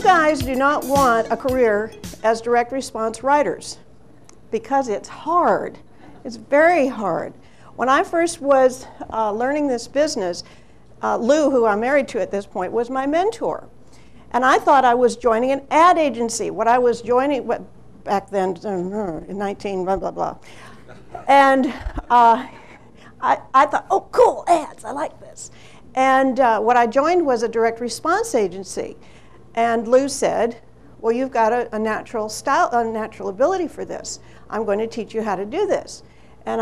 guys do not want a career as direct response writers because it's hard. It's very hard. When I first was learning this business, Lou, who I'm married to at this point, was my mentor. And I thought I was joining an ad agency. What I was joining, back then, in 19, blah, blah, blah. And I thought, oh, cool, ads, I like this. And what I joined was a direct response agency. And Lou said, well, you've got a natural style, a natural ability for this. I'm going to teach you how to do this. And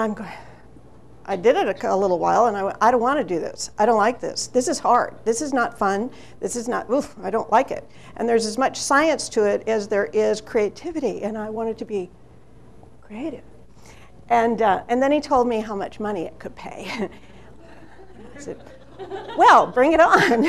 I did it a little while, and I went, I don't want to do this. I don't like this. This is hard. This is not fun. This is not, oof, I don't like it. And there's as much science to it as there is creativity, and I wanted to be creative. And then he told me how much money it could pay. I said, well, bring it on.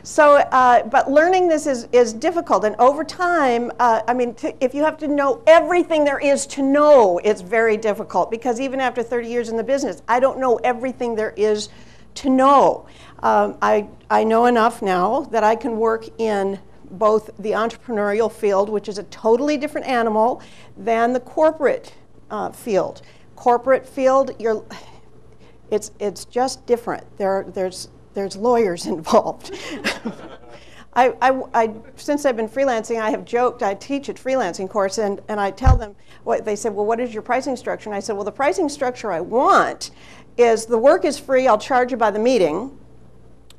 But learning this is difficult, and over time, I mean, if you have to know everything there is to know, it's very difficult, because even after 30 years in the business, I don't know everything there is to know. I know enough now that I can work in both the entrepreneurial field, which is a totally different animal, than the corporate field. Corporate field, it's just different. There's lawyers involved. Since I've been freelancing, I have joked, I teach a freelancing course, and I tell them, they said, well, what is your pricing structure? And I said, well, the pricing structure I want is the work is free, I'll charge you by the meeting,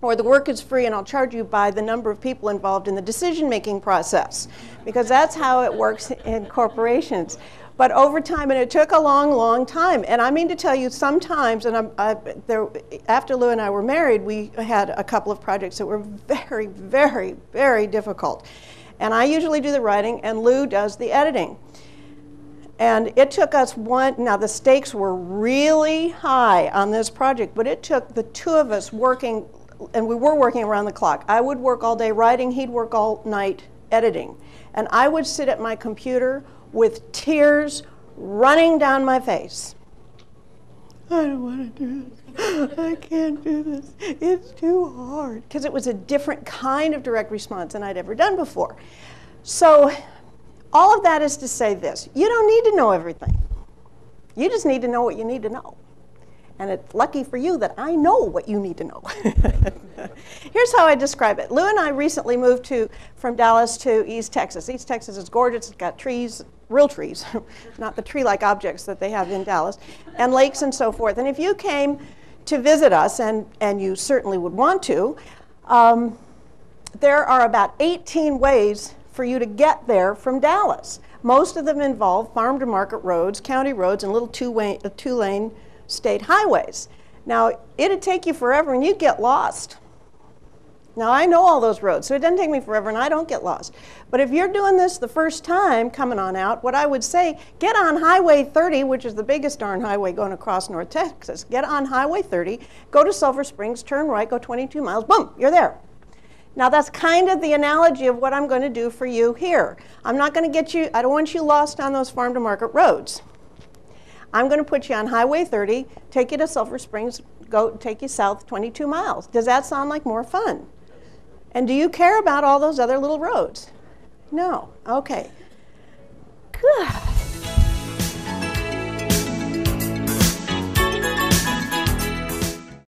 or the work is free and I'll charge you by the number of people involved in the decision-making process, because that's how it works in corporations. But over time, and it took a long, long time. And I mean to tell you, sometimes, and after Lou and I were married, we had a couple of projects that were very, very, very difficult. And I usually do the writing, and Lou does the editing. And it took us now the stakes were really high on this project, but it took the two of us working, and we were working around the clock. I would work all day writing, he'd work all night editing. And I would sit at my computer with tears running down my face. I don't want to do this. I can't do this. It's too hard. Because it was a different kind of direct response than I'd ever done before. So all of that is to say this. You don't need to know everything. You just need to know what you need to know. And it's lucky for you that I know what you need to know. Here's how I describe it. Lou and I recently moved from Dallas to East Texas. East Texas is gorgeous. It's got trees, real trees, not the tree-like objects that they have in Dallas, and lakes and so forth. And if you came to visit us, and you certainly would want to, there are about 18 ways for you to get there from Dallas. Most of them involve farm-to-market roads, county roads, and little two-lane state highways. Now, it'd take you forever and you'd get lost. Now, I know all those roads, so it doesn't take me forever and I don't get lost. But if you're doing this the first time coming on out, what I would say, get on Highway 30, which is the biggest darn highway going across North Texas. Get on Highway 30, go to Sulphur Springs, turn right, go 22 miles, boom, you're there. Now, that's kind of the analogy of what I'm going to do for you here. I'm not going to get you, I don't want you lost on those farm-to-market roads. I'm going to put you on Highway 30, take you to Sulphur Springs, take you south 22 miles. Does that sound like more fun? And do you care about all those other little roads? No. Okay. Good.